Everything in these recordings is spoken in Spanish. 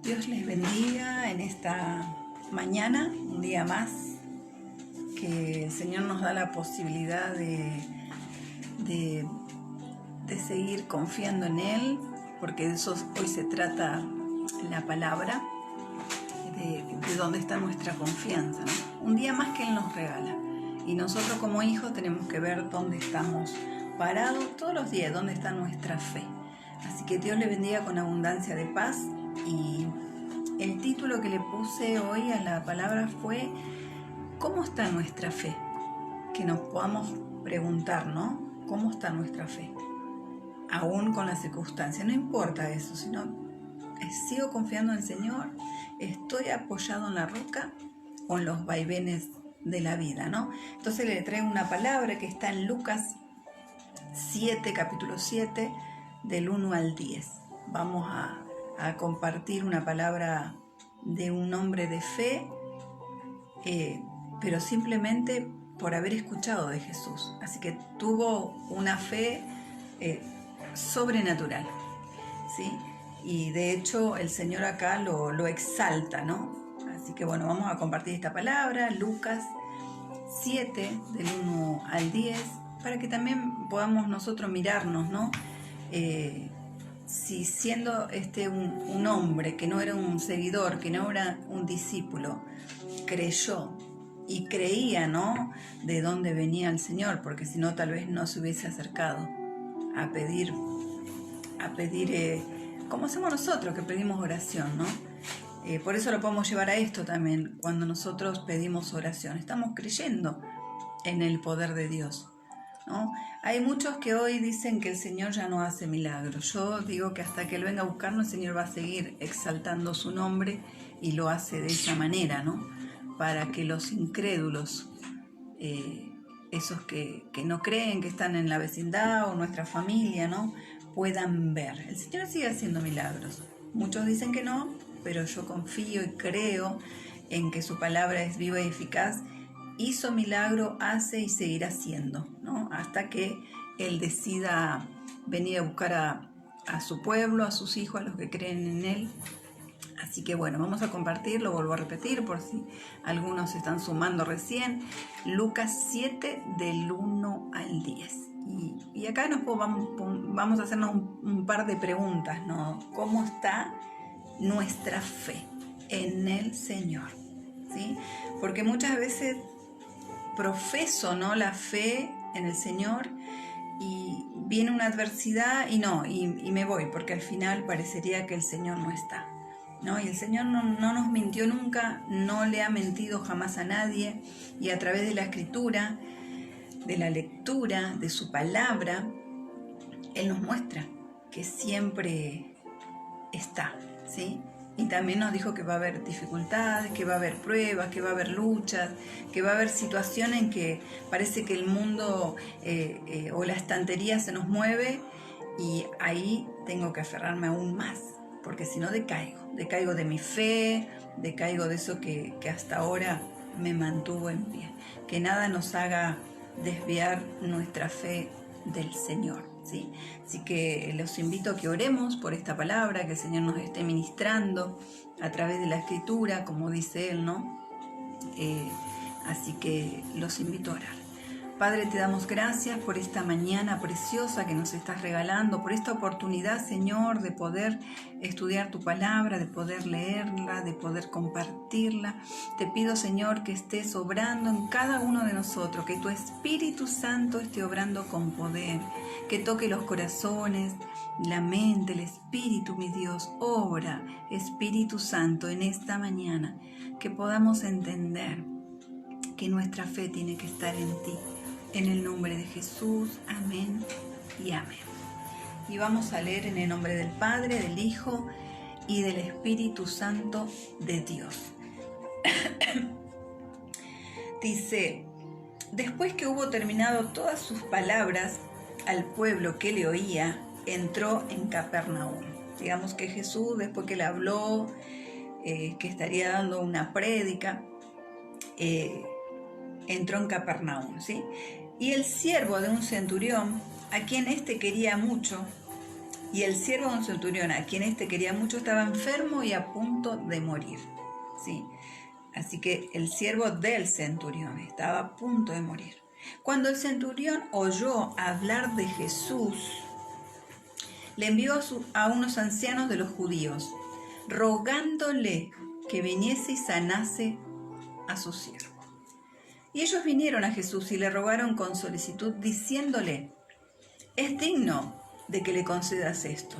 Dios les bendiga en esta mañana, un día más, que el Señor nos da la posibilidad de seguir confiando en Él, porque de eso hoy se trata la palabra, de dónde está nuestra confianza, ¿no? Un día más que Él nos regala. Y nosotros como hijos tenemos que ver dónde estamos parados todos los días, dónde está nuestra fe. Así que Dios le bendiga con abundancia de paz. Y el título que le puse hoy a la palabra fue ¿cómo está nuestra fe? Que nos podamos preguntar, ¿no? ¿Cómo está nuestra fe? Aún con las circunstancias, no importa eso, sino sigo confiando en el Señor, estoy apoyado en la roca o en los vaivenes de la vida, ¿no? Entonces le traigo una palabra que está en Lucas 7, capítulo 7, del 1 al 10. Vamos a compartir una palabra de un hombre de fe, pero simplemente por haber escuchado de Jesús. Así que tuvo una fe sobrenatural, ¿sí? Y de hecho el Señor acá lo exalta, ¿no? Así que bueno, vamos a compartir esta palabra, Lucas 7, del 1 al 10, para que también podamos nosotros mirarnos, ¿no? Si siendo un hombre que no era un seguidor, que no era un discípulo, creyó y creía, ¿no?, de dónde venía el Señor, porque si no tal vez no se hubiese acercado a pedir como hacemos nosotros, que pedimos oración, ¿no? Por eso lo podemos llevar a esto también. Cuando nosotros pedimos oración, estamos creyendo en el poder de Dios, ¿no? Hay muchos que hoy dicen que el Señor ya no hace milagros. Yo digo que hasta que Él venga a buscarnos, el Señor va a seguir exaltando su nombre, y lo hace de esa manera, ¿no? Para que los incrédulos, esos que no creen, que están en la vecindad o nuestra familia, ¿no?, puedan ver. El Señor sigue haciendo milagros. Muchos dicen que no, pero yo confío y creo en que su palabra es viva y eficaz. Hizo milagro, hace y seguirá haciendo, ¿no?, hasta que Él decida venir a buscar a su pueblo, a sus hijos, a los que creen en Él. Así que bueno, vamos a compartirlo, vuelvo a repetir por si algunos se están sumando recién. Lucas 7, del 1 al 10. Y acá vamos a hacernos un par de preguntas, ¿no? ¿Cómo está nuestra fe en el Señor? ¿Sí? Porque muchas veces profeso, ¿no?, la fe en el Señor, y viene una adversidad y me voy, porque al final parecería que el Señor no está, ¿no? Y el Señor no nos mintió nunca, no le ha mentido jamás a nadie, y a través de la escritura, de la lectura, de su palabra, Él nos muestra que siempre está, ¿sí? Y también nos dijo que va a haber dificultades, que va a haber pruebas, que va a haber luchas, que va a haber situaciones en que parece que el mundo o la estantería se nos mueve, y ahí tengo que aferrarme aún más, porque si no decaigo de mi fe, decaigo de eso que hasta ahora me mantuvo en pie. Que nada nos haga desviar nuestra fe del Señor, ¿sí? Así que los invito a que oremos por esta palabra, que el Señor nos esté ministrando a través de la escritura, como dice Él, ¿no? Así que los invito a orar. Padre, te damos gracias por esta mañana preciosa que nos estás regalando, por esta oportunidad, Señor, de poder estudiar tu palabra, de poder leerla, de poder compartirla. Te pido, Señor, que estés obrando en cada uno de nosotros, que tu Espíritu Santo esté obrando con poder, que toque los corazones, la mente, el espíritu, mi Dios. Obra, Espíritu Santo, en esta mañana, que podamos entender que nuestra fe tiene que estar en ti. En el nombre de Jesús, amén y amén. Y vamos a leer en el nombre del Padre, del Hijo y del Espíritu Santo de Dios. Dice: después que hubo terminado todas sus palabras al pueblo que le oía, entró en Capernaum. Digamos que Jesús, después que le habló, que estaría dando una prédica, entró en Capernaum, ¿sí? Y el siervo de un centurión, a quien éste quería mucho, Y el siervo de un centurión, a quien éste quería mucho, estaba enfermo y a punto de morir. ¿Sí? Así que el siervo del centurión estaba a punto de morir. Cuando el centurión oyó hablar de Jesús, le envió a unos ancianos de los judíos, rogándole que viniese y sanase a su siervo. Y ellos vinieron a Jesús y le rogaron con solicitud, diciéndole: es digno de que le concedas esto,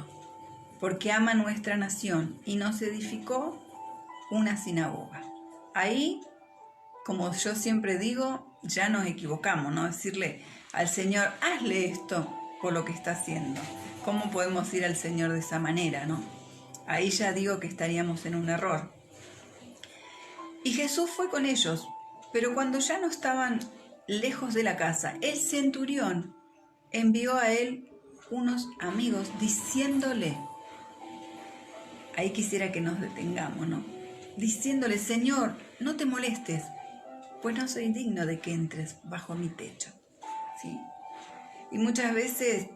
porque ama nuestra nación y nos edificó una sinagoga. Ahí, como yo siempre digo, ya nos equivocamos, ¿no? Decirle al Señor: hazle esto por lo que está haciendo. ¿Cómo podemos ir al Señor de esa manera, no? Ahí ya digo que estaríamos en un error. Y Jesús fue con ellos, pero cuando ya no estaban lejos de la casa, el centurión envió a él unos amigos diciéndole, ahí quisiera que nos detengamos, ¿no? Diciéndole: Señor, no te molestes, pues no soy digno de que entres bajo mi techo. ¿Sí? Y muchas veces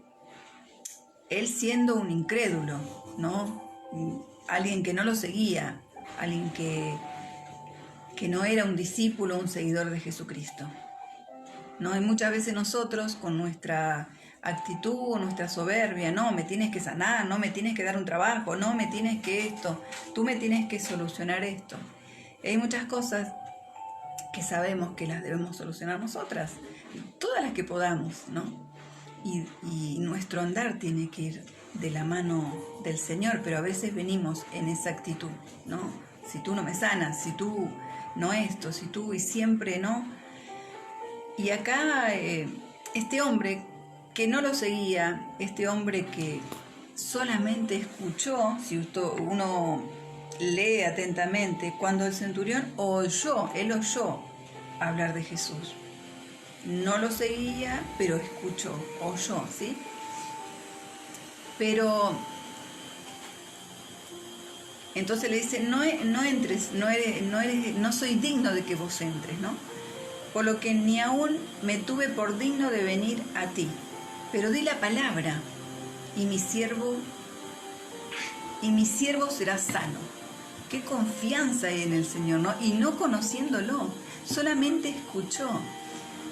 él, siendo un incrédulo, ¿no? Alguien que no lo seguía, alguien que no era un discípulo, un seguidor de Jesucristo, ¿no? Y muchas veces nosotros, con nuestra actitud, nuestra soberbia: no, me tienes que sanar, no, me tienes que dar un trabajo, no, me tienes que esto, tú me tienes que solucionar esto. Y hay muchas cosas que sabemos que las debemos solucionar nosotras, todas las que podamos, ¿no? Y nuestro andar tiene que ir de la mano del Señor, pero a veces venimos en esa actitud, ¿no? Si tú no me sanas, si tú no esto, si tú, y siempre no. Y acá este hombre que no lo seguía, este hombre que solamente escuchó, si uno lee atentamente, cuando el centurión él oyó hablar de Jesús. No lo seguía, pero escuchó, oyó, ¿sí? Pero entonces le dice: no entres, no soy digno de que vos entres, ¿no? Por lo que ni aún me tuve por digno de venir a ti. Pero di la palabra, y mi siervo será sano. Qué confianza hay en el Señor, ¿no? Y no conociéndolo, solamente escuchó.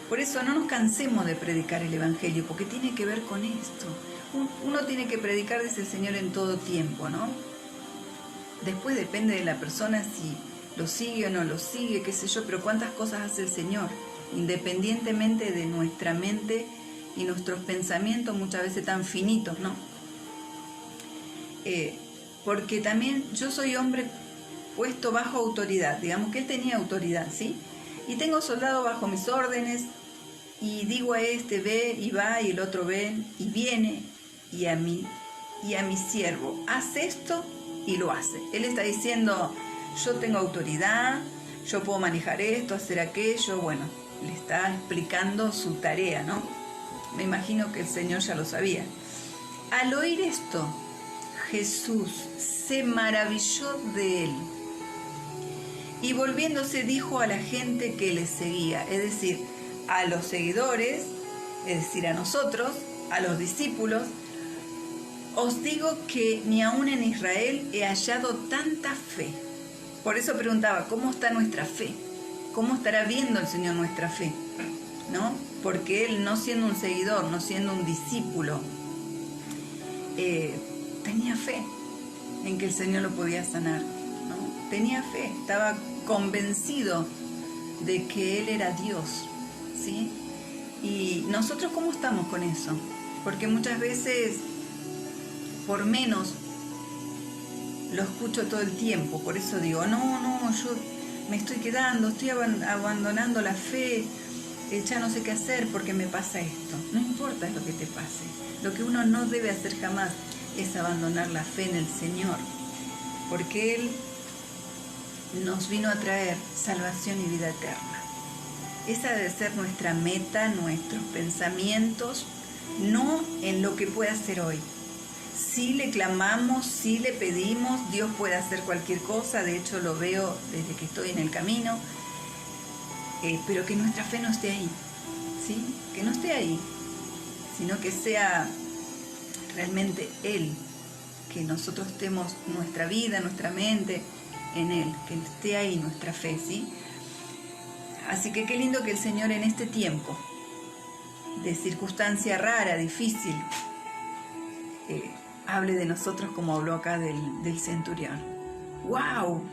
Por eso no nos cansemos de predicar el Evangelio, porque tiene que ver con esto. Uno tiene que predicar, dice el Señor, en todo tiempo, ¿no? Después depende de la persona si lo sigue o no lo sigue, qué sé yo, pero cuántas cosas hace el Señor, independientemente de nuestra mente y nuestros pensamientos muchas veces tan finitos, ¿no? Porque también yo soy hombre puesto bajo autoridad, digamos que él tenía autoridad, ¿sí? Y tengo soldados bajo mis órdenes, y digo a este: ve, y va, y el otro ven, y viene, y a mi siervo: haz esto, y lo hace. Él está diciendo: yo tengo autoridad, yo puedo manejar esto, hacer aquello. Bueno, le está explicando su tarea, ¿no? Me imagino que el Señor ya lo sabía. Al oír esto, Jesús se maravilló de él, y volviéndose dijo a la gente que le seguía, es decir, a los seguidores, es decir, a nosotros, a los discípulos: os digo que ni aún en Israel he hallado tanta fe. Por eso preguntaba: ¿cómo está nuestra fe? ¿Cómo estará viendo el Señor nuestra fe? ¿No? Porque él, no siendo un seguidor, no siendo un discípulo, tenía fe en que el Señor lo podía sanar, ¿no? Tenía fe, estaba convencido de que Él era Dios, ¿sí? Y nosotros, ¿cómo estamos con eso? Porque muchas veces, por menos, lo escucho todo el tiempo. Por eso digo: no, yo me estoy quedando, estoy abandonando la fe, ya no sé qué hacer porque me pasa esto. No importa lo que te pase. Lo que uno no debe hacer jamás es abandonar la fe en el Señor, porque Él nos vino a traer salvación y vida eterna. Esa debe ser nuestra meta, nuestros pensamientos, no en lo que puede hacer hoy. Si le clamamos, si le pedimos, Dios puede hacer cualquier cosa. De hecho, lo veo desde que estoy en el camino. Pero que nuestra fe no esté ahí, ¿sí? Que no esté ahí, sino que sea realmente Él, que nosotros estemos nuestra vida, nuestra mente en Él, que esté ahí nuestra fe, ¿sí? Así que qué lindo que el Señor en este tiempo de circunstancia rara, difícil, hable de nosotros como habló acá del centurión. ¡Wow!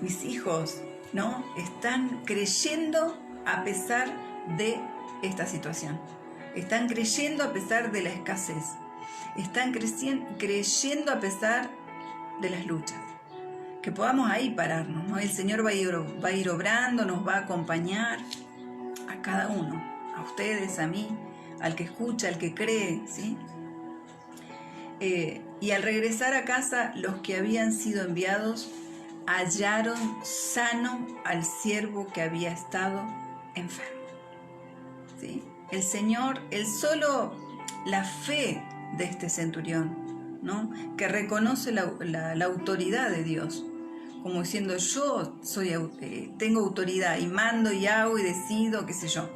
Mis hijos, ¿no? Están creyendo a pesar de esta situación. Están creyendo a pesar de la escasez. Están creyendo a pesar de las luchas. Que podamos ahí pararnos, ¿no? El Señor va a ir obrando, nos va a acompañar a cada uno, a ustedes, a mí, al que escucha, al que cree, ¿sí? Y al regresar a casa, los que habían sido enviados hallaron sano al siervo que había estado enfermo, ¿sí? El Señor, la fe de este centurión, ¿no? Que reconoce la autoridad de Dios, como diciendo, yo tengo autoridad y mando y hago y decido, qué sé yo.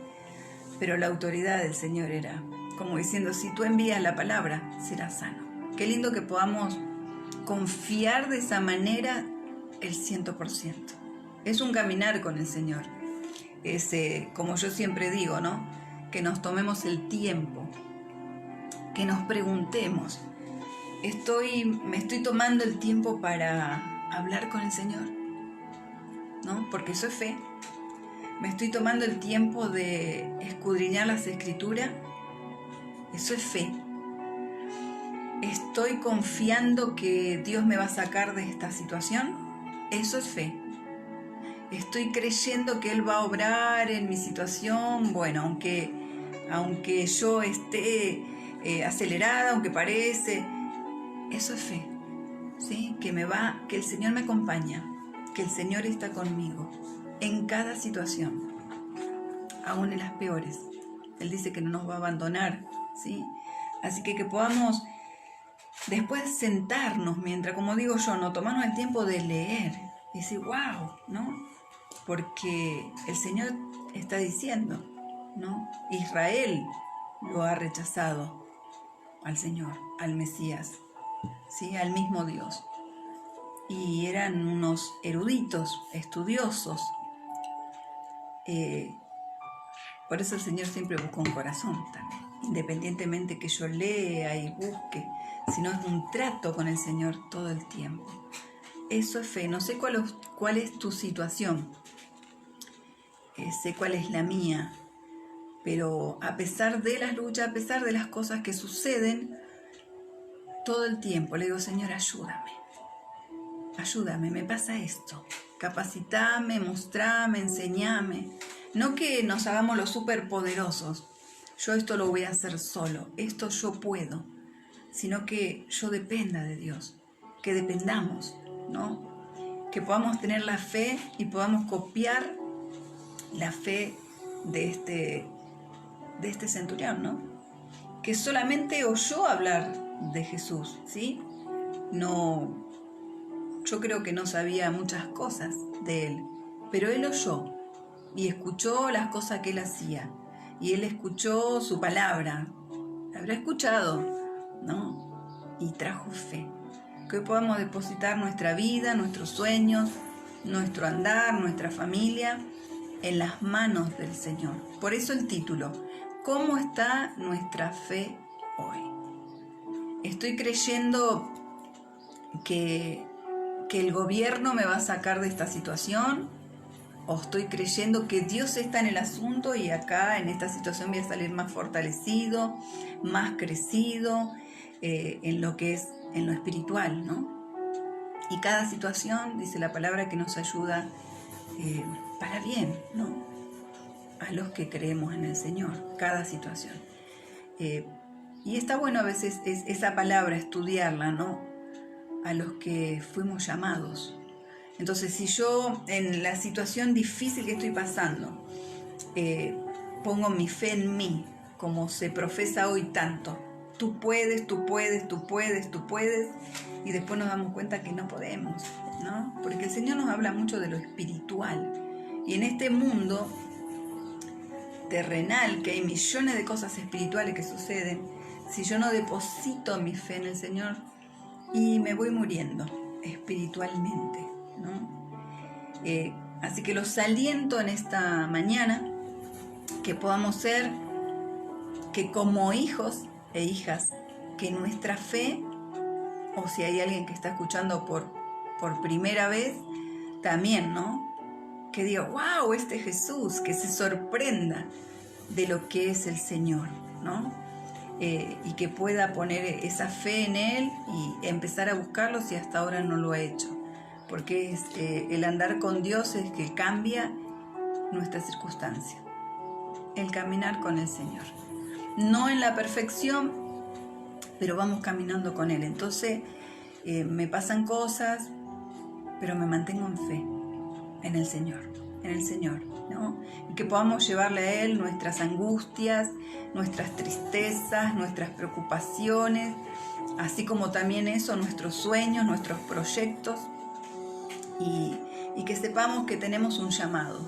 Pero la autoridad del Señor era como diciendo, si tú envías la palabra, serás sano. Qué lindo que podamos confiar de esa manera el 100%. Es un caminar con el Señor. Como yo siempre digo, ¿no? Que nos tomemos el tiempo, que nos preguntemos, ¿me estoy tomando el tiempo para hablar con el Señor? ¿No? Porque eso es fe. ¿Me estoy tomando el tiempo de escudriñar las Escrituras? Eso es fe. ¿Estoy confiando que Dios me va a sacar de esta situación? Eso es fe. ¿Estoy creyendo que Él va a obrar en mi situación? Bueno, aunque yo esté acelerada, aunque parece, eso es fe, ¿sí? Que el Señor me acompaña, que el Señor está conmigo en cada situación, aún en las peores. Él dice que no nos va a abandonar, ¿sí? Así que podamos después sentarnos, mientras, como digo yo, no tomarnos el tiempo de leer y decir, wow, ¿no? Porque el Señor está diciendo, ¿no? Israel lo ha rechazado al Señor, al Mesías, ¿sí? Al mismo Dios. Y eran unos eruditos, estudiosos. Por eso el Señor siempre busca un corazón también, independientemente que yo lea y busque, sino es un trato con el Señor todo el tiempo. Eso es fe. No sé cuál es tu situación, sé cuál es la mía, pero a pesar de las luchas, a pesar de las cosas que suceden, todo el tiempo le digo, Señor, ayúdame, me pasa esto, capacitame, mostrame, enseñame. No que nos hagamos los superpoderosos, yo esto lo voy a hacer solo, esto yo puedo, sino que yo dependa de Dios, que dependamos, ¿no? Que podamos tener la fe y podamos copiar la fe de este centurión, ¿no? Que solamente oyó hablar de Jesús, ¿sí? No, yo creo que no sabía muchas cosas de él, pero él oyó y escuchó las cosas que él hacía, y él escuchó su palabra, habrá escuchado, ¿no? Y trajo fe. Que hoy podamos depositar nuestra vida, nuestros sueños, nuestro andar, nuestra familia en las manos del Señor. Por eso el título, ¿cómo está nuestra fe hoy? ¿Estoy creyendo que el gobierno me va a sacar de esta situación? ¿O estoy creyendo que Dios está en el asunto y acá en esta situación voy a salir más fortalecido, más crecido en lo espiritual, ¿no? Y cada situación, dice la palabra, que nos ayuda para bien, ¿no? A los que creemos en el Señor, cada situación. Y está bueno a veces esa palabra, estudiarla, ¿no? A los que fuimos llamados. Entonces, si yo en la situación difícil que estoy pasando, pongo mi fe en mí, como se profesa hoy tanto, tú puedes, tú puedes, tú puedes, tú puedes, y después nos damos cuenta que no podemos, ¿no? Porque el Señor nos habla mucho de lo espiritual, y en este mundo terrenal, que hay millones de cosas espirituales que suceden, si yo no deposito mi fe en el Señor, y me voy muriendo espiritualmente, ¿no? Así que los aliento en esta mañana que podamos ser, que como hijos e hijas, que nuestra fe, o si hay alguien que está escuchando por primera vez, también, ¿no? Que diga, wow, este Jesús, que se sorprenda de lo que es el Señor, ¿no? Y que pueda poner esa fe en Él y empezar a buscarlo si hasta ahora no lo ha hecho. Porque el andar con Dios es que cambia nuestra circunstancia. El caminar con el Señor. No en la perfección, pero vamos caminando con Él. Entonces me pasan cosas, pero me mantengo en fe, en el Señor, ¿no? Y que podamos llevarle a Él nuestras angustias, nuestras tristezas, nuestras preocupaciones, así como también eso, nuestros sueños, nuestros proyectos, y que sepamos que tenemos un llamado,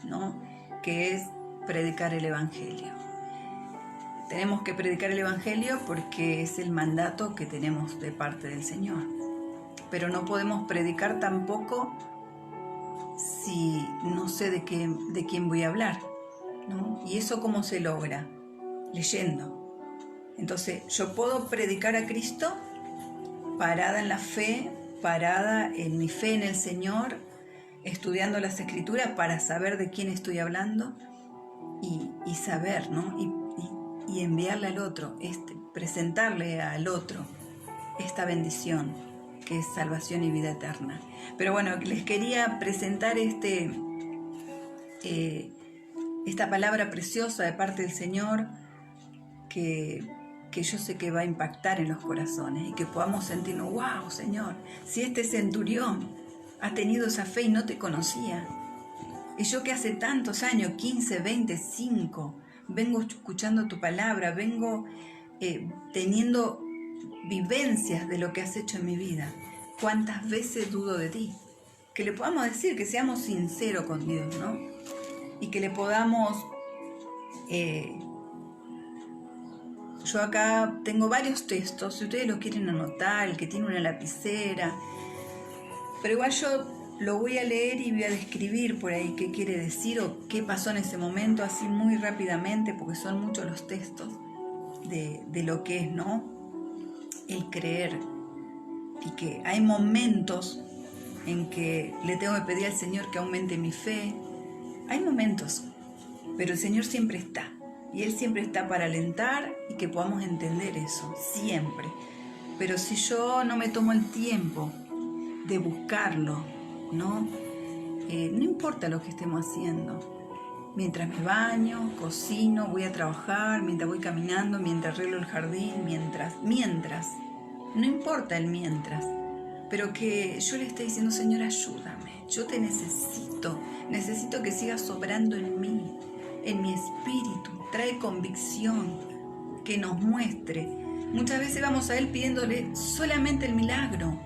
¿no? Que es predicar el Evangelio. Tenemos que predicar el Evangelio porque es el mandato que tenemos de parte del Señor. Pero no podemos predicar tampoco si no sé de quién voy a hablar, ¿no? ¿Y eso cómo se logra? Leyendo. Entonces, yo puedo predicar a Cristo parada en la fe, parada en mi fe en el Señor, estudiando las Escrituras para saber de quién estoy hablando y saber, ¿no? Y enviarle al otro, presentarle al otro esta bendición que es salvación y vida eterna. Pero bueno, les quería presentar esta palabra preciosa de parte del Señor que yo sé que va a impactar en los corazones y que podamos sentirnos, wow, Señor, si este centurión ha tenido esa fe y no te conocía, y yo que hace tantos años, 15, 25, vengo escuchando tu palabra, vengo teniendo vivencias de lo que has hecho en mi vida, ¿cuántas veces dudo de ti? Que le podamos decir, que seamos sinceros con Dios, ¿no? Y que le podamos... yo acá tengo varios textos, si ustedes los quieren anotar, el que tiene una lapicera, pero igual yo lo voy a leer y voy a describir por ahí qué quiere decir o qué pasó en ese momento, así muy rápidamente, porque son muchos los textos de lo que es, ¿no? El creer. Y que hay momentos en que le tengo que pedir al Señor que aumente mi fe. Hay momentos, pero el Señor siempre está. Y Él siempre está para alentar y que podamos entender eso, siempre. Pero si yo no me tomo el tiempo de buscarlo, ¿no? No importa lo que estemos haciendo. Mientras me baño, cocino, voy a trabajar, mientras voy caminando, mientras arreglo el jardín, mientras. No importa el mientras. Pero que yo le esté diciendo, Señor, ayúdame. Yo te necesito. Necesito que sigas sobrando en mí, en mi espíritu. Trae convicción, que nos muestre. Muchas veces vamos a Él pidiéndole solamente el milagro.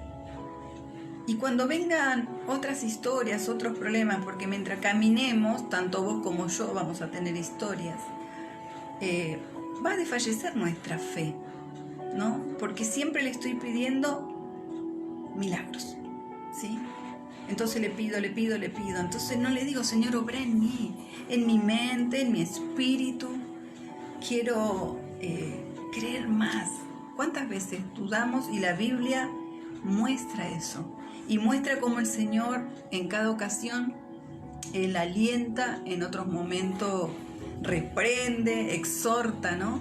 Y cuando vengan otras historias, otros problemas, porque mientras caminemos, tanto vos como yo vamos a tener historias, va a desfallecer nuestra fe, ¿no? Porque siempre le estoy pidiendo milagros, ¿sí? Entonces le pido. Entonces no le digo, Señor, obra en mí, en mi mente, en mi espíritu. Quiero creer más. ¿Cuántas veces dudamos? Y la Biblia muestra eso. Y muestra cómo el Señor en cada ocasión, Él alienta, en otros momentos reprende, exhorta, ¿no?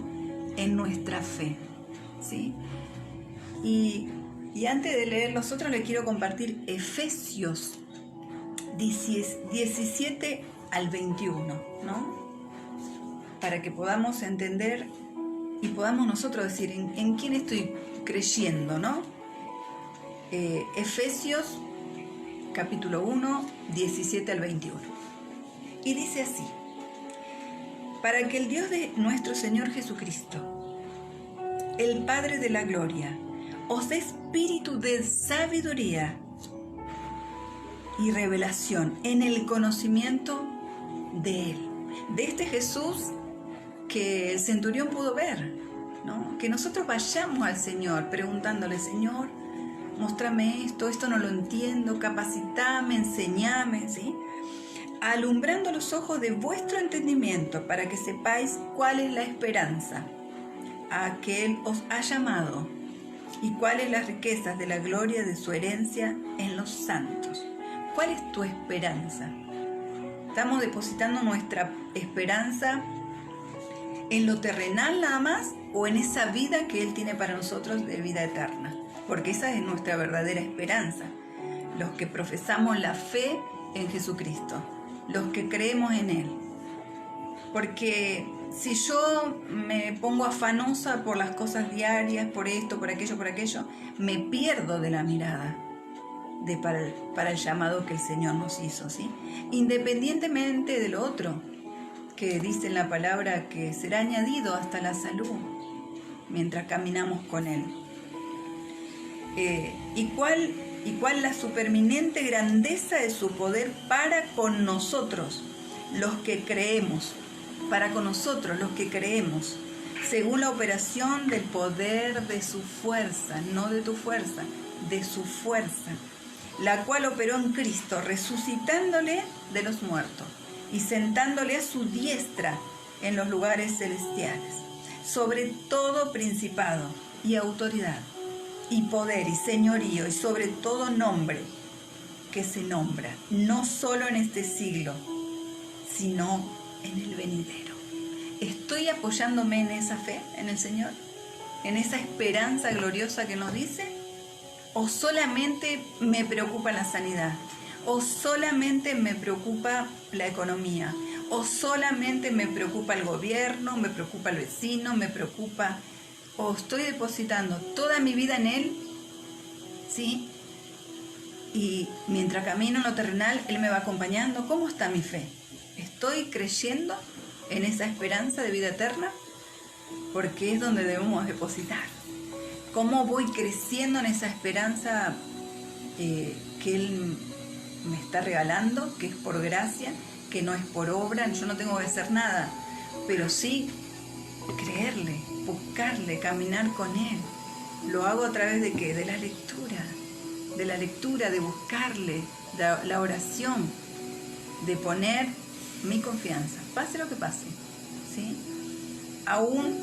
En nuestra fe, ¿sí? Y antes de leer los otros, les quiero compartir Efesios 17 al 21, ¿no? Para que podamos entender y podamos nosotros decir en quién estoy creyendo, ¿no? Efesios capítulo 1, 17 al 21. Y dice así: para que el Dios de nuestro Señor Jesucristo, el Padre de la gloria, os dé espíritu de sabiduría y revelación en el conocimiento de Él. De este Jesús que el centurión pudo ver, ¿no? Que nosotros vayamos al Señor preguntándole, Señor, móstrame esto no lo entiendo, capacitame, enseñame, ¿sí? Alumbrando los ojos de vuestro entendimiento para que sepáis cuál es la esperanza a que Él os ha llamado y cuáles las riquezas de la gloria de su herencia en los santos. ¿Cuál es tu esperanza? ¿Estamos depositando nuestra esperanza en lo terrenal nada más o en esa vida que Él tiene para nosotros de vida eterna? Porque esa es nuestra verdadera esperanza. Los que profesamos la fe en Jesucristo, los que creemos en Él. Porque si yo me pongo afanosa por las cosas diarias, por esto, por aquello, me pierdo de la mirada para el llamado que el Señor nos hizo, ¿sí? Independientemente de lo otro, que dice en la palabra que será añadido hasta la salud mientras caminamos con Él. ¿Y cuál la superminente grandeza de su poder para con nosotros, los que creemos? Para con nosotros, los que creemos, según la operación del poder de su fuerza, no de tu fuerza, de su fuerza, la cual operó en Cristo, resucitándole de los muertos y sentándole a su diestra en los lugares celestiales, sobre todo principado y autoridad, y poder y señorío, y sobre todo nombre que se nombra, no solo en este siglo, sino en el venidero. ¿Estoy apoyándome en esa fe, en el Señor? ¿En esa esperanza gloriosa que nos dice? ¿O solamente me preocupa la sanidad? ¿O solamente me preocupa la economía? ¿O solamente me preocupa el gobierno? ¿Me preocupa el vecino? ¿Me preocupa? ¿O estoy depositando toda mi vida en Él? ¿Sí? Y mientras camino en lo terrenal, Él me va acompañando. ¿Cómo está mi fe? ¿Estoy creyendo en esa esperanza de vida eterna? Porque es donde debemos depositar. ¿Cómo voy creciendo en esa esperanza que Él me está regalando, que es por gracia, que no es por obra? Yo no tengo que hacer nada, pero sí creerle, buscarle, caminar con Él. Lo hago a través de ¿qué? De la lectura, de buscarle, de la oración, de poner mi confianza, pase lo que pase, ¿sí? Aún,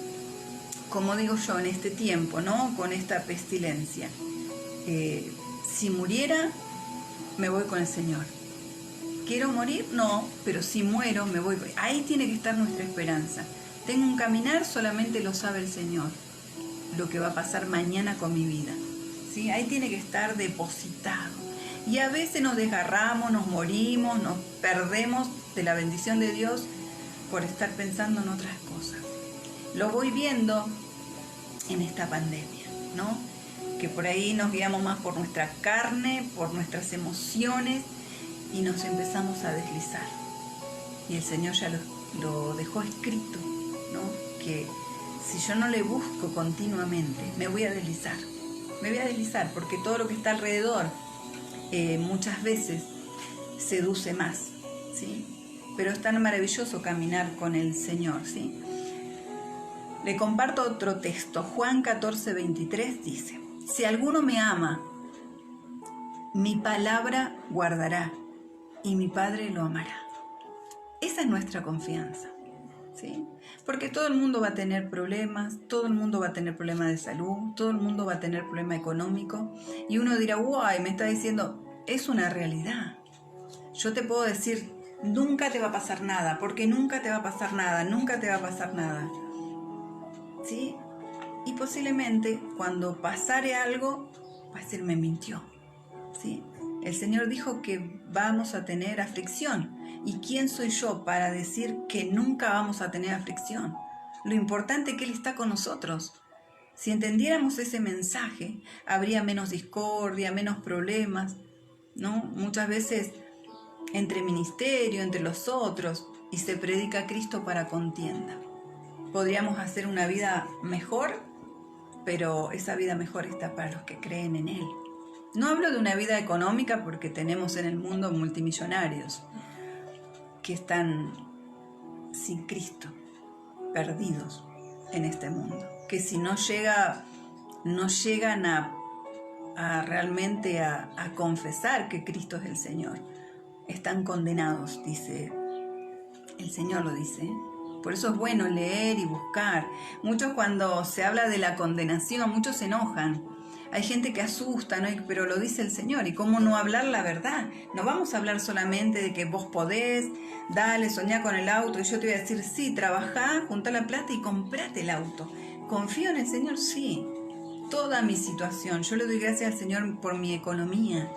como digo yo, en este tiempo, ¿no? Con esta pestilencia, si muriera, me voy con el Señor. ¿Quiero morir? No, pero si muero, me voy. Ahí tiene que estar nuestra esperanza. Tengo un caminar, solamente lo sabe el Señor, lo que va a pasar mañana con mi vida, ¿sí? Ahí tiene que estar depositado. Y a veces nos desgarramos, nos morimos, nos perdemos de la bendición de Dios por estar pensando en otras cosas. Lo voy viendo en esta pandemia, ¿no? Que por ahí nos guiamos más por nuestra carne, por nuestras emociones, y nos empezamos a deslizar. Y el Señor ya lo dejó escrito, ¿no? Que si yo no le busco continuamente, me voy a deslizar. Me voy a deslizar porque todo lo que está alrededor muchas veces seduce más, ¿sí? Pero es tan maravilloso caminar con el Señor, ¿sí? Le comparto otro texto. Juan 14:23 dice: si alguno me ama, mi palabra guardará y mi Padre lo amará. Esa es nuestra confianza, ¿sí? Porque todo el mundo va a tener problemas, todo el mundo va a tener problemas de salud, todo el mundo va a tener problemas económicos, y uno dirá, guay, me está diciendo, es una realidad. Yo te puedo decir, nunca te va a pasar nada, porque nunca te va a pasar nada, nunca te va a pasar nada, ¿sí? Y posiblemente cuando pasare algo, va a decir, me mintió, ¿sí? El Señor dijo que vamos a tener aflicción. ¿Y quién soy yo para decir que nunca vamos a tener aflicción? Lo importante es que Él está con nosotros. Si entendiéramos ese mensaje, habría menos discordia, menos problemas, ¿no? Muchas veces entre ministerio, entre los otros, y se predica a Cristo para contienda. Podríamos hacer una vida mejor, pero esa vida mejor está para los que creen en Él. No hablo de una vida económica porque tenemos en el mundo multimillonarios que están sin Cristo, perdidos en este mundo. que si no llegan a realmente a confesar que Cristo es el Señor, están condenados, dice el Señor, lo dice. Por eso es bueno leer y buscar. Muchos, cuando se habla de la condenación, muchos se enojan. Hay gente que asusta, ¿no? Pero lo dice el Señor. ¿Y cómo no hablar la verdad? No vamos a hablar solamente de que vos podés, dale, soñá con el auto, y yo te voy a decir, sí, trabajá, juntá la plata y comprate el auto. ¿Confío en el Señor? Sí. Toda mi situación. Yo le doy gracias al Señor por mi economía.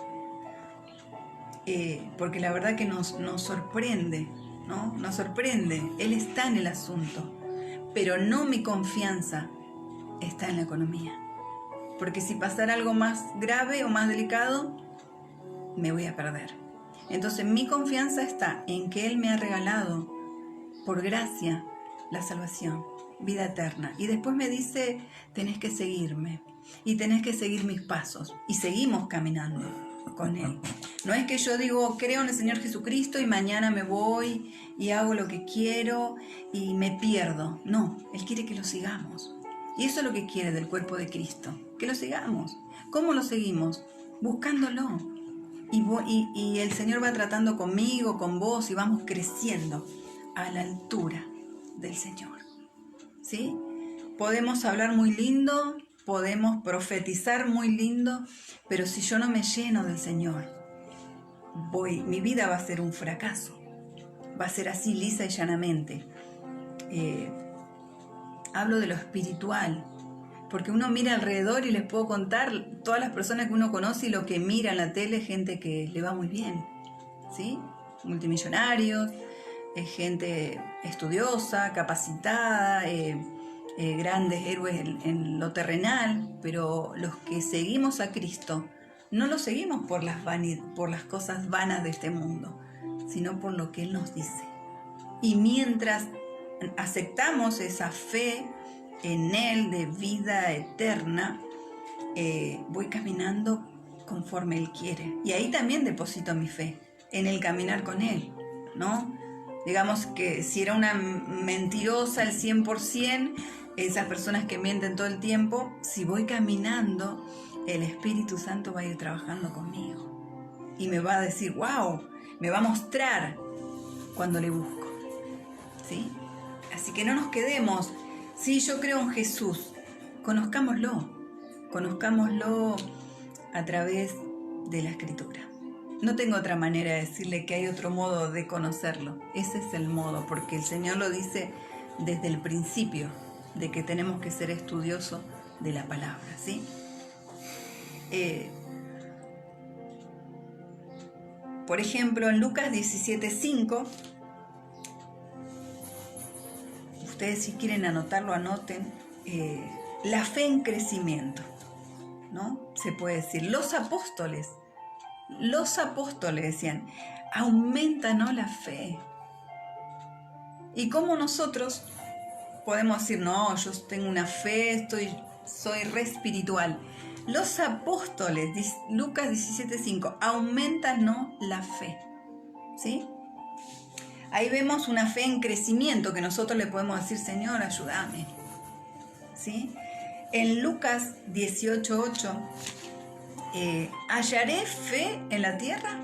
Porque la verdad que nos sorprende, ¿no? Nos sorprende. Él está en el asunto. Pero no, mi confianza está en la economía. Porque si pasara algo más grave o más delicado, me voy a perder. Entonces mi confianza está en que Él me ha regalado, por gracia, la salvación, vida eterna. Y después me dice, tenés que seguirme y tenés que seguir mis pasos. Y seguimos caminando con Él. No es que yo digo, creo en el Señor Jesucristo y mañana me voy y hago lo que quiero y me pierdo. No, Él quiere que lo sigamos. Y eso es lo que quiere del cuerpo de Cristo, que lo sigamos. ¿Cómo lo seguimos? Buscándolo. Y el Señor va tratando conmigo, con vos, y vamos creciendo a la altura del Señor. ¿Sí? Podemos hablar muy lindo, podemos profetizar muy lindo, pero si yo no me lleno del Señor, mi vida va a ser un fracaso. Va a ser así, lisa y llanamente. Hablo de lo espiritual, porque uno mira alrededor y les puedo contar todas las personas que uno conoce y lo que mira en la tele, gente que le va muy bien, ¿sí? Multimillonarios, gente estudiosa, capacitada, grandes héroes en lo terrenal, pero los que seguimos a Cristo no lo seguimos por las cosas vanas de este mundo, sino por lo que Él nos dice. Y mientras aceptamos esa fe en Él de vida eterna, voy caminando conforme Él quiere. Y ahí también deposito mi fe, en el caminar con Él, ¿no? Digamos que si era una mentirosa al 100%, esas personas que mienten todo el tiempo, si voy caminando, el Espíritu Santo va a ir trabajando conmigo. Y me va a decir, wow, me va a mostrar cuando le busco. ¿Sí? Así que no nos quedemos, sí, yo creo en Jesús, conozcámoslo a través de la Escritura. No tengo otra manera de decirle que hay otro modo de conocerlo, ese es el modo, porque el Señor lo dice desde el principio, de que tenemos que ser estudiosos de la palabra, ¿sí? Por ejemplo, en Lucas 17:5, ustedes si quieren anotarlo, anoten, la fe en crecimiento, ¿no? Se puede decir, los apóstoles decían, aumenta, ¿no?, la fe. Y cómo nosotros podemos decir, no, yo tengo una fe, soy re espiritual. Los apóstoles, Lucas 17:5, aumentan, ¿no?, la fe, ¿sí? Ahí vemos una fe en crecimiento que nosotros le podemos decir, Señor, ayúdame, ¿sí? En Lucas 18:8, ¿hallaré fe en la tierra?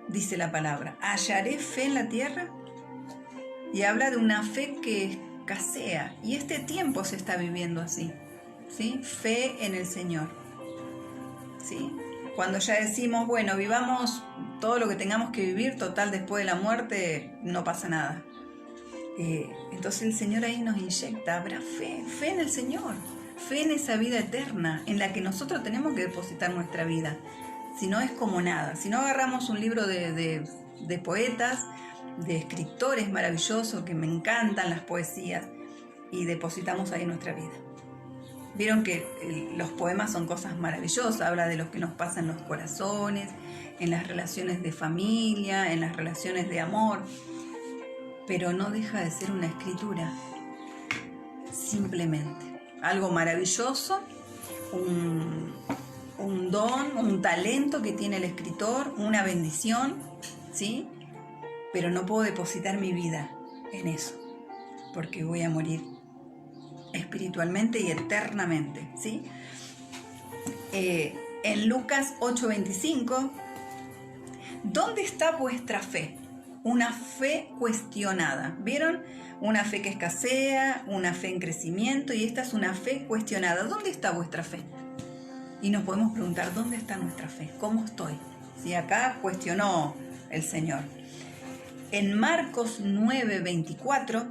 Dice la palabra, ¿hallaré fe en la tierra? Y habla de una fe que escasea, y este tiempo se está viviendo así, ¿sí? Fe en el Señor, ¿sí? Cuando ya decimos, bueno, vivamos todo lo que tengamos que vivir, total, después de la muerte no pasa nada. Entonces el Señor ahí nos inyecta, habrá fe en el Señor, fe en esa vida eterna en la que nosotros tenemos que depositar nuestra vida. Si no, es como nada. Si no, agarramos un libro de poetas, de escritores maravillosos, que me encantan las poesías, y depositamos ahí nuestra vida. Vieron que los poemas son cosas maravillosas, habla de lo que nos pasa en los corazones, en las relaciones de familia, en las relaciones de amor, pero no deja de ser una escritura, simplemente. Algo maravilloso, un don, un talento que tiene el escritor, una bendición, ¿sí? Pero no puedo depositar mi vida en eso, porque voy a morir espiritualmente y eternamente, ¿sí? En Lucas 8:25, ¿dónde está vuestra fe? Una fe cuestionada. ¿Vieron? Una fe que escasea, una fe en crecimiento, y esta es una fe cuestionada. ¿Dónde está vuestra fe? Y nos podemos preguntar, ¿dónde está nuestra fe? ¿Cómo estoy? Si acá cuestionó el Señor. En Marcos 9:24,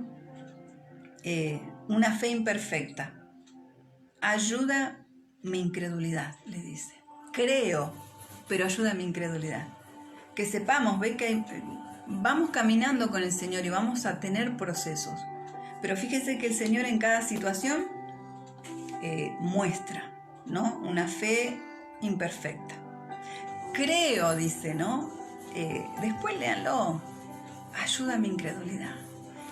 una fe imperfecta. Ayuda mi incredulidad, le dice. Creo, pero ayuda mi incredulidad. Que sepamos, ve que vamos caminando con el Señor y vamos a tener procesos. Pero fíjese que el Señor en cada situación muestra, ¿no? Una fe imperfecta. Creo, dice, ¿no? Después léanlo. Ayuda mi incredulidad.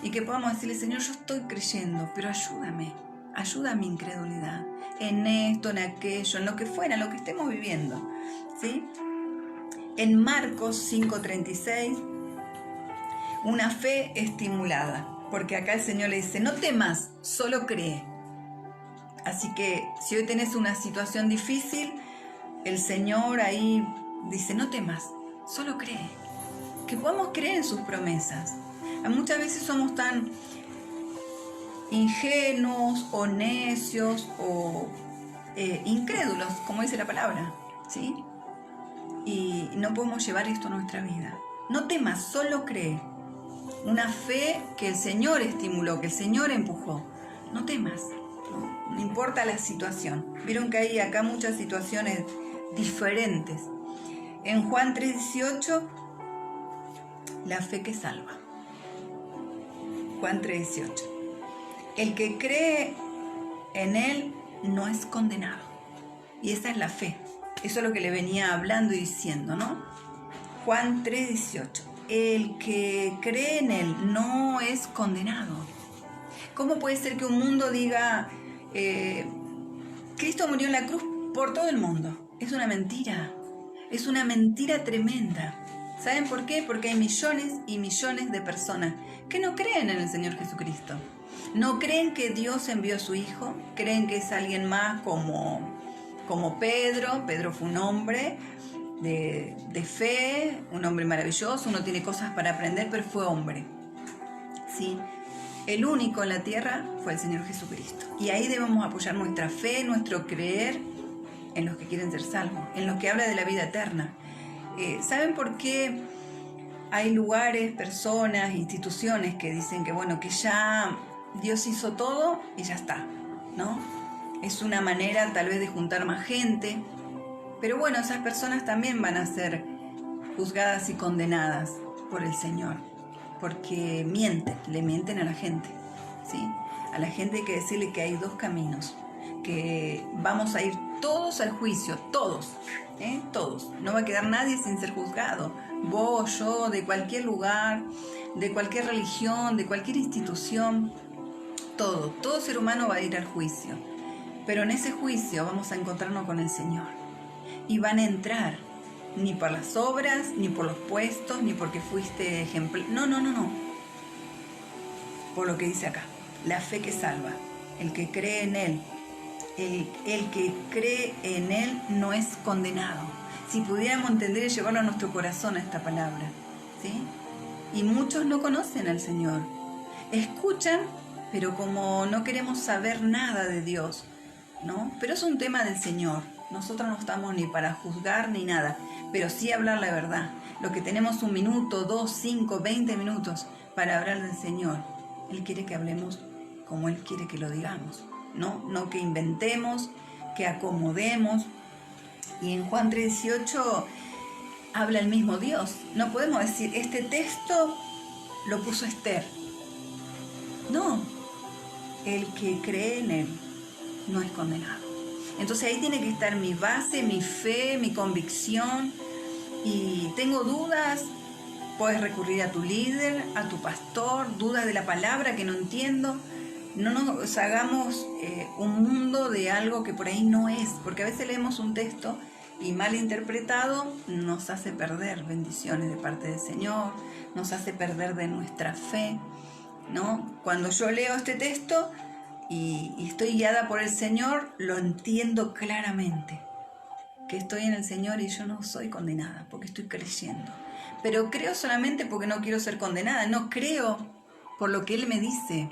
Y que podamos decirle, Señor, yo estoy creyendo, pero ayúdame. Ayuda mi incredulidad. En esto, en aquello, en lo que fuera, en lo que estemos viviendo. ¿Sí? En Marcos 5:36, una fe estimulada. Porque acá el Señor le dice, no temas, solo cree. Así que si hoy tenés una situación difícil, el Señor ahí dice, no temas, solo cree. Que podamos creer en sus promesas. Muchas veces somos tan ingenuos o necios o incrédulos, como dice la palabra, ¿sí? Y no podemos llevar esto a nuestra vida. No temas, solo cree. Una fe que el Señor estimuló, que el Señor empujó. No temas, no importa la situación. Vieron que hay acá muchas situaciones diferentes. En Juan 3:18, la fe que salva. Juan 3:18. El que cree en Él no es condenado. Y esa es la fe. Eso es lo que le venía hablando y diciendo, ¿no? Juan 3:18. El que cree en Él no es condenado. ¿Cómo puede ser que un mundo diga, Cristo murió en la cruz por todo el mundo? Es una mentira. Es una mentira tremenda. ¿Saben por qué? Porque hay millones y millones de personas que no creen en el Señor Jesucristo. No creen que Dios envió a su Hijo. Creen que es alguien más como Pedro. Pedro fue un hombre de fe, un hombre maravilloso. Uno tiene cosas para aprender, pero fue hombre. ¿Sí? El único en la tierra fue el Señor Jesucristo. Y ahí debemos apoyar nuestra fe, nuestro creer en los que quieren ser salvos, en los que habla de la vida eterna. ¿Saben por qué hay lugares, personas, instituciones que dicen que bueno, que ya Dios hizo todo y ya está, ¿no? Es una manera tal vez de juntar más gente, pero bueno, esas personas también van a ser juzgadas y condenadas por el Señor, porque le mienten a la gente, ¿sí? A la gente hay que decirle que hay dos caminos, que vamos a ir todos al juicio, todos, todos. No va a quedar nadie sin ser juzgado. Vos, yo, de cualquier lugar, de cualquier religión, de cualquier institución, todo ser humano va a ir al juicio. Pero en ese juicio vamos a encontrarnos con el Señor. Y van a entrar, ni por las obras, ni por los puestos, ni porque fuiste ejemplar. No. Por lo que dice acá, la fe que salva, el que cree en Él. El que cree en Él no es condenado. Si pudiéramos entender y llevarlo a nuestro corazón a esta palabra, ¿sí? Y muchos no conocen al Señor. Escuchan, pero como no queremos saber nada de Dios, ¿no? Pero es un tema del Señor. Nosotros no estamos ni para juzgar ni nada, pero sí hablar la verdad. Lo que tenemos 1 minuto, 2, 5, 20 minutos para hablar del Señor. Él quiere que hablemos como Él quiere que lo digamos. No que inventemos, que acomodemos. Y en Juan 3:18 habla el mismo Dios. No podemos decir, este texto lo puso Esther. No, el que cree en Él no es condenado. Entonces ahí tiene que estar mi base, mi fe, mi convicción. Y tengo dudas, puedes recurrir a tu líder, a tu pastor, dudas de la palabra que no entiendo. No nos hagamos un mundo de algo que por ahí no es, porque a veces leemos un texto y mal interpretado nos hace perder bendiciones de parte del Señor, nos hace perder de nuestra fe, ¿no? Cuando yo leo este texto y estoy guiada por el Señor, lo entiendo claramente. Que estoy en el Señor y yo no soy condenada porque estoy creyendo. Pero creo solamente porque no quiero ser condenada. No creo por lo que Él me dice.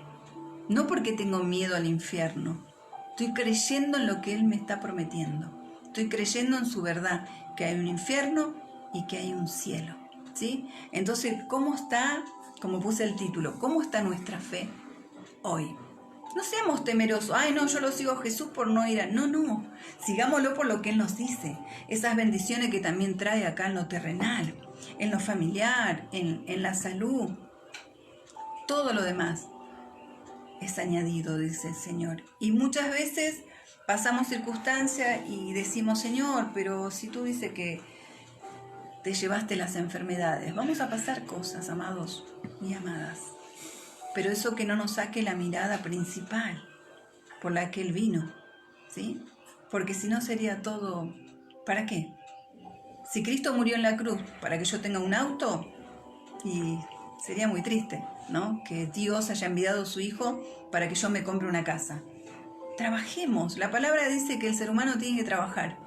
No porque tengo miedo al infierno. Estoy creyendo en lo que Él me está prometiendo. Estoy creyendo en su verdad, que hay un infierno y que hay un cielo, ¿sí? Entonces, ¿cómo está, como puse el título, cómo está nuestra fe hoy? No seamos temerosos. Ay, no, yo lo sigo a Jesús por no ir a... No. Sigámoslo por lo que Él nos dice. Esas bendiciones que también trae acá en lo terrenal, en lo familiar, en la salud. Todo lo demás es añadido, dice el Señor. Y muchas veces pasamos circunstancias y decimos, Señor, pero si tú dices que te llevaste las enfermedades, vamos a pasar cosas, amados y amadas. Pero eso que no nos saque la mirada principal por la que Él vino, ¿sí? Porque si no sería todo, ¿para qué? Si Cristo murió en la cruz para que yo tenga un auto, y sería muy triste, ¿no? Que Dios haya enviado a su Hijo para que yo me compre una casa. Trabajemos. La palabra dice que el ser humano tiene que trabajar,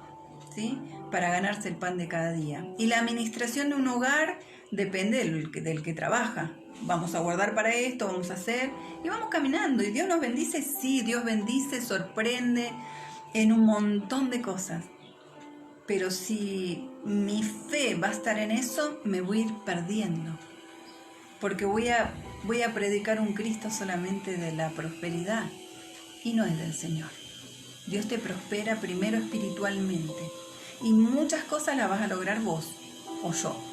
¿sí? Para ganarse el pan de cada día. Y la administración de un hogar depende del que trabaja. Vamos a guardar para esto, vamos a hacer, y vamos caminando. ¿Y Dios nos bendice? Sí, Dios bendice, sorprende en un montón de cosas. Pero si mi fe va a estar en eso, me voy a ir perdiendo. Porque voy a predicar un Cristo solamente de la prosperidad, y no es del Señor. Dios te prospera primero espiritualmente. Y muchas cosas las vas a lograr vos o yo.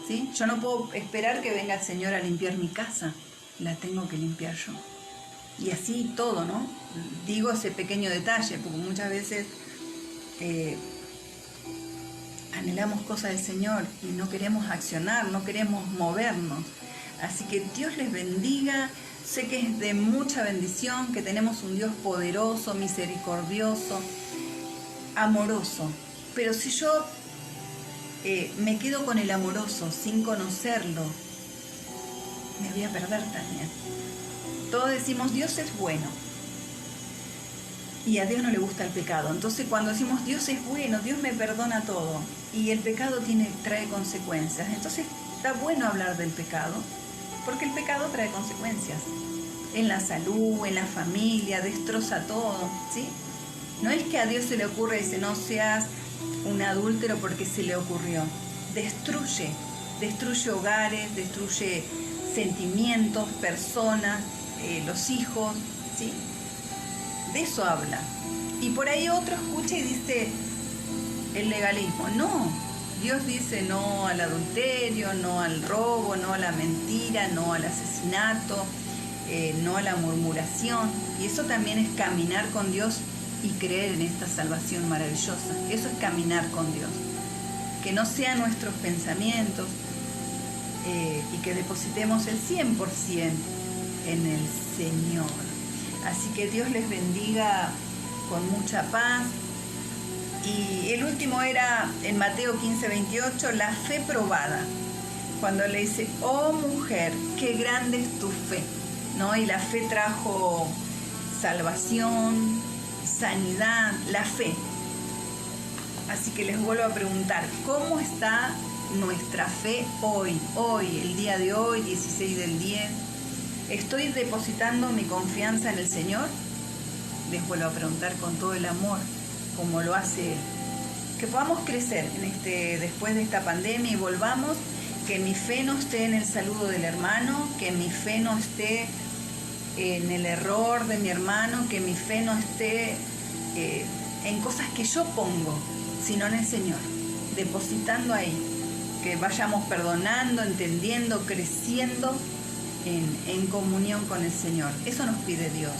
¿Sí? Yo no puedo esperar que venga el Señor a limpiar mi casa, la tengo que limpiar yo. Y así todo, ¿no? Digo ese pequeño detalle, porque muchas veces anhelamos cosas del Señor y no queremos accionar, no queremos movernos. Así que Dios les bendiga. Sé que es de mucha bendición, que tenemos un Dios poderoso, misericordioso, amoroso. Pero si yo me quedo con el amoroso sin conocerlo, me voy a perder también. Todos decimos Dios es bueno y a Dios no le gusta el pecado. Entonces cuando decimos Dios es bueno, Dios me perdona todo, y el pecado trae consecuencias. Entonces está bueno hablar del pecado, porque el pecado trae consecuencias en la salud, en la familia, destroza todo, ¿sí? No es que a Dios se le ocurre y dice no seas un adúltero porque se le ocurrió. Destruye hogares, destruye sentimientos, personas, los hijos, ¿sí? De eso habla. Y por ahí otro escucha y dice el legalismo. No, Dios dice no al adulterio, no al robo, no a la mentira, no al asesinato, no a la murmuración. Y eso también es caminar con Dios y creer en esta salvación maravillosa. Eso es caminar con Dios. Que no sean nuestros pensamientos y que depositemos el 100% en el Señor. Así que Dios les bendiga con mucha paz. Y el último era en Mateo 15:28, la fe probada. Cuando le dice, oh mujer, qué grande es tu fe, ¿no? Y la fe trajo salvación, sanidad, la fe. Así que les vuelvo a preguntar, ¿cómo está nuestra fe hoy, el día de hoy, 16/10? ¿Estoy depositando mi confianza en el Señor? Les vuelvo a preguntar con todo el amor, como lo hace Él. Que podamos crecer después de esta pandemia y volvamos, que mi fe no esté en el saludo del hermano, que mi fe no esté en el error de mi hermano, que mi fe no esté en cosas que yo pongo, sino en el Señor, depositando ahí, que vayamos perdonando, entendiendo, creciendo en comunión con el Señor. Eso nos pide Dios,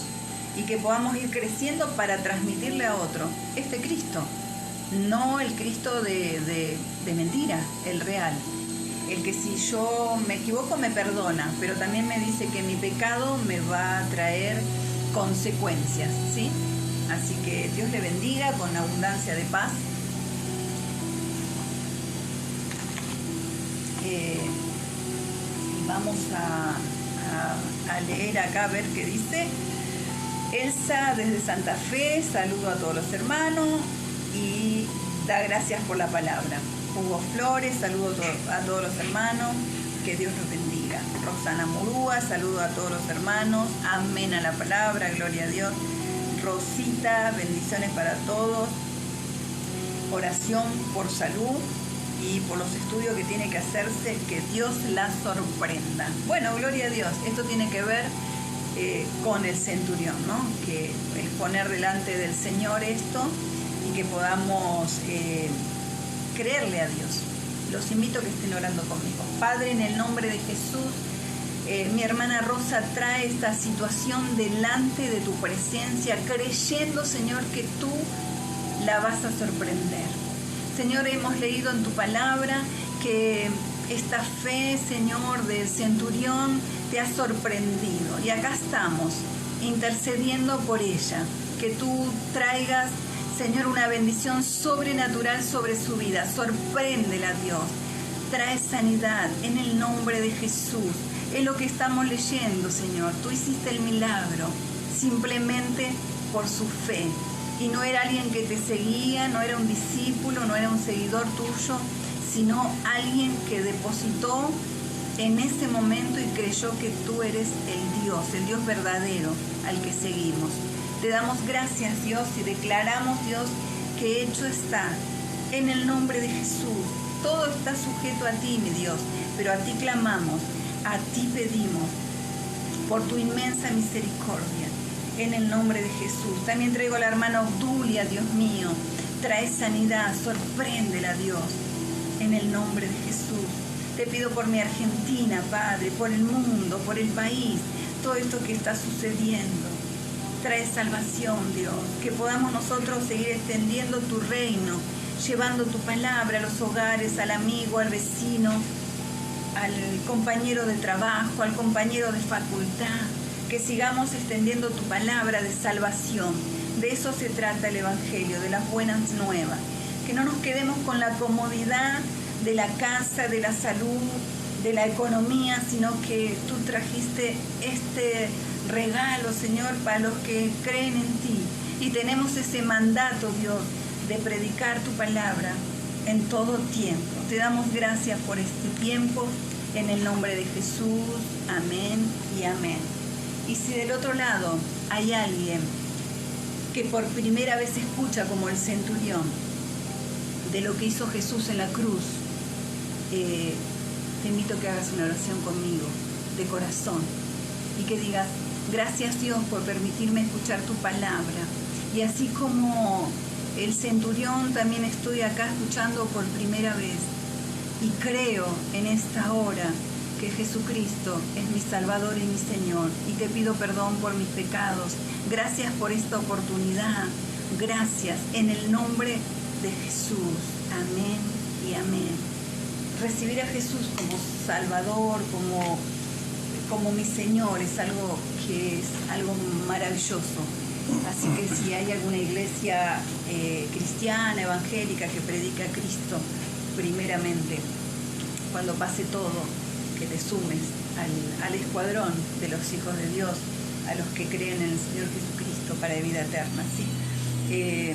y que podamos ir creciendo para transmitirle a otro este Cristo, no el Cristo de mentira, el real, el que si yo me equivoco me perdona, pero también me dice que mi pecado me va a traer consecuencias, ¿sí? Así que Dios le bendiga con abundancia de paz. Vamos a leer acá, a ver qué dice. Elsa desde Santa Fe, saludo a todos los hermanos y da gracias por la palabra. Hugo Flores, saludo a todos los hermanos, que Dios los bendiga. Rosana Murúa, saludo a todos los hermanos, amén a la palabra, gloria a Dios. Rosita, bendiciones para todos, oración por salud y por los estudios que tiene que hacerse, que Dios la sorprenda. Bueno, gloria a Dios, esto tiene que ver con el centurión, ¿no? Que es poner delante del Señor esto y que podamos creerle a Dios. Los invito a que estén orando conmigo. Padre, en el nombre de Jesús, mi hermana Rosa trae esta situación delante de tu presencia, creyendo, Señor, que tú la vas a sorprender. Señor, hemos leído en tu palabra que esta fe, Señor, del centurión te ha sorprendido. Y acá estamos, intercediendo por ella. Que tú traigas, Señor, una bendición sobrenatural sobre su vida. Sorpréndela, Dios. Trae sanidad en el nombre de Jesús. Es lo que estamos leyendo, Señor. Tú hiciste el milagro simplemente por su fe. Y no era alguien que te seguía, no era un discípulo, no era un seguidor tuyo, sino alguien que depositó en ese momento y creyó que tú eres el Dios verdadero al que seguimos. Te damos gracias, Dios, y declaramos, Dios, que hecho está en el nombre de Jesús. Todo está sujeto a ti, mi Dios, pero a ti clamamos, a ti pedimos, por tu inmensa misericordia, en el nombre de Jesús. También traigo a la hermana Obdulia, Dios mío, trae sanidad, sorpréndela, Dios, en el nombre de Jesús. Te pido por mi Argentina, Padre, por el mundo, por el país, todo esto que está sucediendo. Trae salvación, Dios, que podamos nosotros seguir extendiendo tu reino, llevando tu palabra a los hogares, al amigo, al vecino, al compañero de trabajo, al compañero de facultad, que sigamos extendiendo tu palabra de salvación. De eso se trata el Evangelio, de las buenas nuevas. Que no nos quedemos con la comodidad de la casa, de la salud, de la economía, sino que tú trajiste este regalo, Señor, para los que creen en ti. Y tenemos ese mandato, Dios, de predicar tu palabra en todo tiempo. Te damos gracias por este tiempo, en el nombre de Jesús. Amén y amén. Y si del otro lado hay alguien que por primera vez escucha, como el centurión, de lo que hizo Jesús en la cruz, te invito a que hagas una oración conmigo, de corazón, y que digas: gracias, Dios, por permitirme escuchar tu palabra. Y así como el centurión, también estoy acá escuchando por primera vez y creo en esta hora que Jesucristo es mi Salvador y mi Señor, y te pido perdón por mis pecados. Gracias por esta oportunidad. Gracias en el nombre de Jesús. Amén y amén. Recibir a Jesús como Salvador, como mi Señor, es algo que es algo maravilloso. Así que si hay alguna iglesia cristiana, evangélica, que predica a Cristo, primeramente, cuando pase todo, que te sumes al escuadrón de los hijos de Dios, a los que creen en el Señor Jesucristo para vida eterna. ¿Sí?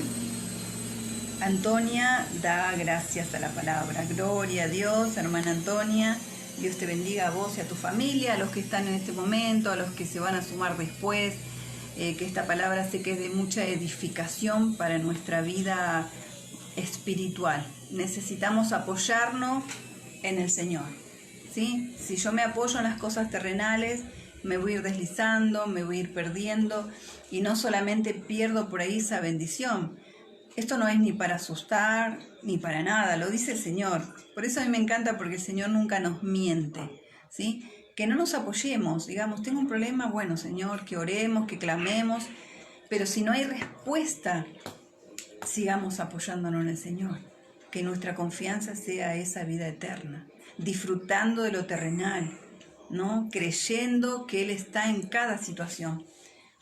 Antonia da gracias a la palabra. Gloria a Dios, hermana Antonia. Dios te bendiga a vos y a tu familia, a los que están en este momento, a los que se van a sumar después. Que esta palabra sé que es de mucha edificación para nuestra vida espiritual. Necesitamos apoyarnos en el Señor, ¿sí? Si yo me apoyo en las cosas terrenales, me voy a ir deslizando, me voy a ir perdiendo, y no solamente pierdo por ahí esa bendición. Esto no es ni para asustar, ni para nada, lo dice el Señor. Por eso a mí me encanta, porque el Señor nunca nos miente, ¿sí? Que no nos apoyemos, digamos, tengo un problema, bueno, Señor, que oremos, que clamemos, pero si no hay respuesta, sigamos apoyándonos en el Señor. Que nuestra confianza sea esa vida eterna, disfrutando de lo terrenal, ¿no? Creyendo que Él está en cada situación,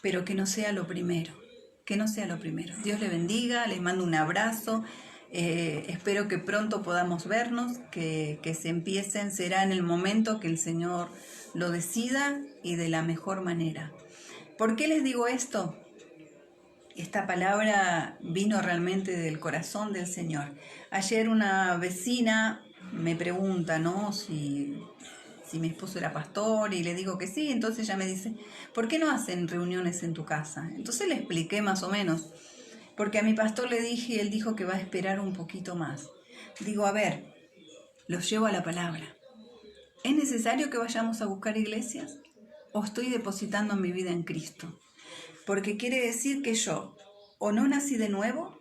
pero que no sea lo primero, que no sea lo primero. Dios le bendiga, les mando un abrazo. Espero que pronto podamos vernos, que se empiecen, será en el momento que el Señor lo decida y de la mejor manera. ¿Por qué les digo esto? Esta palabra vino realmente del corazón del Señor. Ayer una vecina me pregunta, ¿no? Si mi esposo era pastor, y le digo que sí. Entonces ella me dice, ¿por qué no hacen reuniones en tu casa? Entonces le expliqué más o menos, porque a mi pastor le dije y él dijo que va a esperar un poquito más. Digo, a ver, los llevo a la palabra. ¿Es necesario que vayamos a buscar iglesias? ¿O estoy depositando mi vida en Cristo? Porque quiere decir que yo o no nací de nuevo.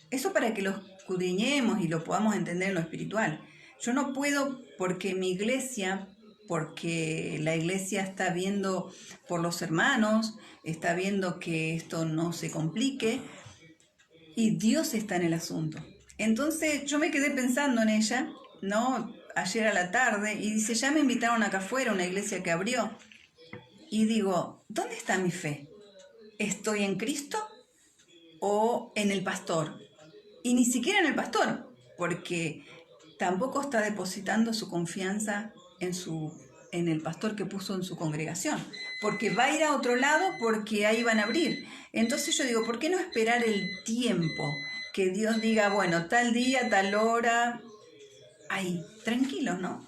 Eso para que lo escudriñemos y lo podamos entender en lo espiritual. Yo no puedo porque mi iglesia, porque la iglesia está viendo por los hermanos, está viendo que esto no se complique y Dios está en el asunto. Entonces yo me quedé pensando en ella, ¿no? Ayer a la tarde, y dice, ya me invitaron acá afuera a una iglesia que abrió. Y digo, ¿dónde está mi fe? ¿Estoy en Cristo o en el pastor? Y ni siquiera en el pastor, porque tampoco está depositando su confianza en el pastor que puso en su congregación, porque va a ir a otro lado porque ahí van a abrir. Entonces yo digo, ¿por qué no esperar el tiempo? Que Dios diga, bueno, tal día, tal hora, ahí, tranquilos, ¿no?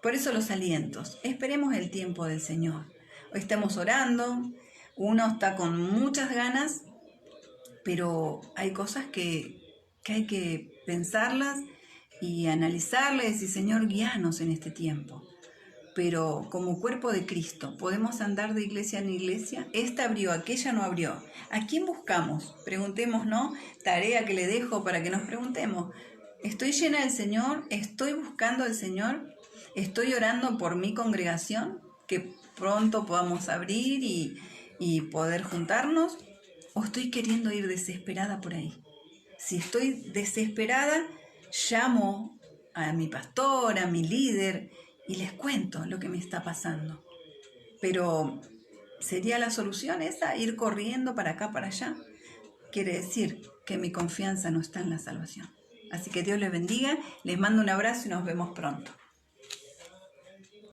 Por eso los alientos. Esperemos el tiempo del Señor. Hoy estamos orando, uno está con muchas ganas, pero hay cosas que hay que pensarlas y analizarlas y decir, Señor, guíanos en este tiempo. Pero como cuerpo de Cristo, ¿podemos andar de iglesia en iglesia? Esta abrió, aquella no abrió. ¿A quién buscamos? Preguntemos, ¿no? Tarea que le dejo para que nos preguntemos. ¿Estoy llena del Señor? ¿Estoy buscando al Señor? ¿Estoy orando por mi congregación? Que pronto podamos abrir y poder juntarnos. ¿O estoy queriendo ir desesperada por ahí? Si estoy desesperada, llamo a mi pastor, a mi líder, y les cuento lo que me está pasando. Pero, ¿sería la solución esa? ¿Ir corriendo para acá, para allá? Quiere decir que mi confianza no está en la salvación. Así que Dios les bendiga, les mando un abrazo y nos vemos pronto.